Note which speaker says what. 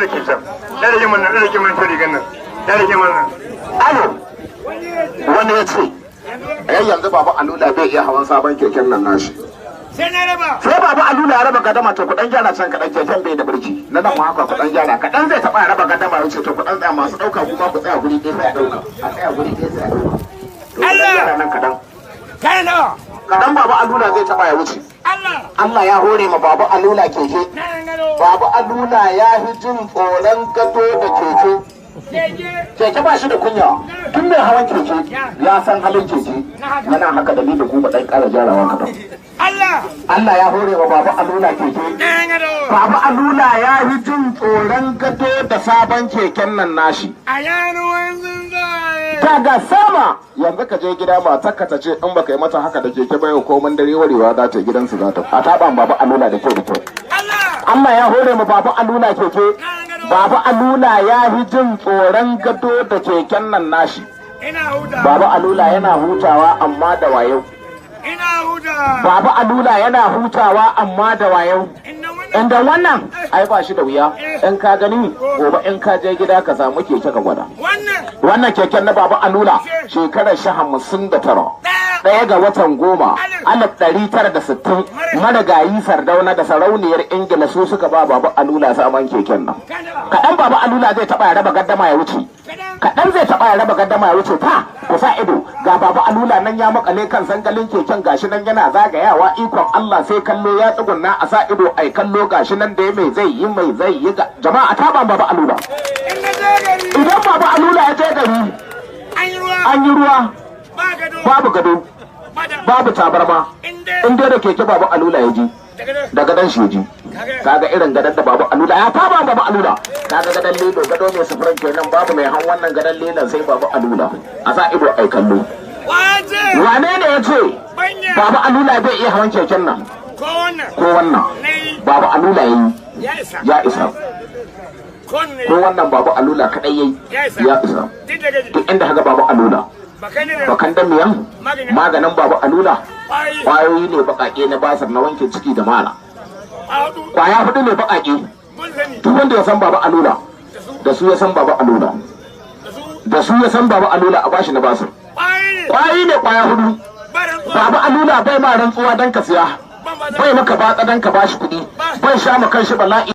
Speaker 1: ke can da rage mana da rage mana ta rigan nan da rage mana
Speaker 2: alo wani ya ce yanzu baba alula bai iya hawan sabon keken nan nashi
Speaker 1: sai na raba
Speaker 2: sai baba alula ya raba gadama to kudan gyara can kadan keken bai da birki na nan haka kudan gyara kadan zai taba raba gadama yace to kudan tsaya masu dauka kuma ku tsaya guri ɗaya sai a dauka a tsaya guri ɗaya sai a dauka Allah nan kadan
Speaker 1: kai nawa
Speaker 2: kadan baba alula zai taba ya wuce Allah ya hore ma baba alula keke baba alula ya fi jin tsoron gado da keke keke ba shi da kunya tun mai hawan keke ya san halin keke yana haka dalilin kuma dan kara jarawa kadan Allah ya hore wa baba alula keke baba alula ya fi jin tsoron gado da sabon keken nan nashi daga sama yanzu ka je gida matarka ta ce in baka yi mata haka da keke ba yau komai dare warewa za ta gidansu za ta a taban baba alula da kyau da kyau Allah ya hore mu baba alula keke baba alula ya fi jin tsoron gado da keken nan nashi baba alula yana hutawa amma da wayo baba alula yana hutawa amma da wayo inda wannan ai ba shi da wuya in ka gani gobe in ka je gida ka samu keke ka gwada wannan keken na baba alula shekarar shi 59 ɗaya ga watan 10/1960 marigayi sardauna da sarauniyar ingila su suka ba baba alula saman keken nan kaɗan baba alula zai taɓa ya raba gaddama ya wuce kaɗan zai taɓa ya raba gaddama ya wuce ta ku sa ido ga baba alula nan ya makale kan zangalin keken gashi nan yana zagayawa ikon Allah sai kallo ya tsugunna a sa ido ai kallo gashi nan da mai zai yi ga jama'a ta ban baba alula idan baba alula ya je gari an yi ruwa babu gado babu tabarma in dai da keke baba alula ya ji daga dan shi ji kaga irin gadan da baba alula ya taba baba alula kaga gadan lilo gado mai sufuran kenan babu mai han wannan gadan lilan sai baba alula a sa ido ai kallo wane ne ya ce baba alula bai iya hawan keken nan ko wannan baba alula ya isa ko wannan baba alula kadai yayi ya isa duk inda kaga baba alula bakan da miyan maganin baba alula kwayoyi ne bakake na basar na wanke ciki da mara kwaya 4 ne bakake duk wanda ya san baba alula da su ya san baba alula da su ya san baba alula a bashi na basar kwayoyi ne kwaya 4 baba alula bai ma rantsuwa dan ka siya bai maka batsa dan ka bashi kuɗi bai sha ma kanshi bala'i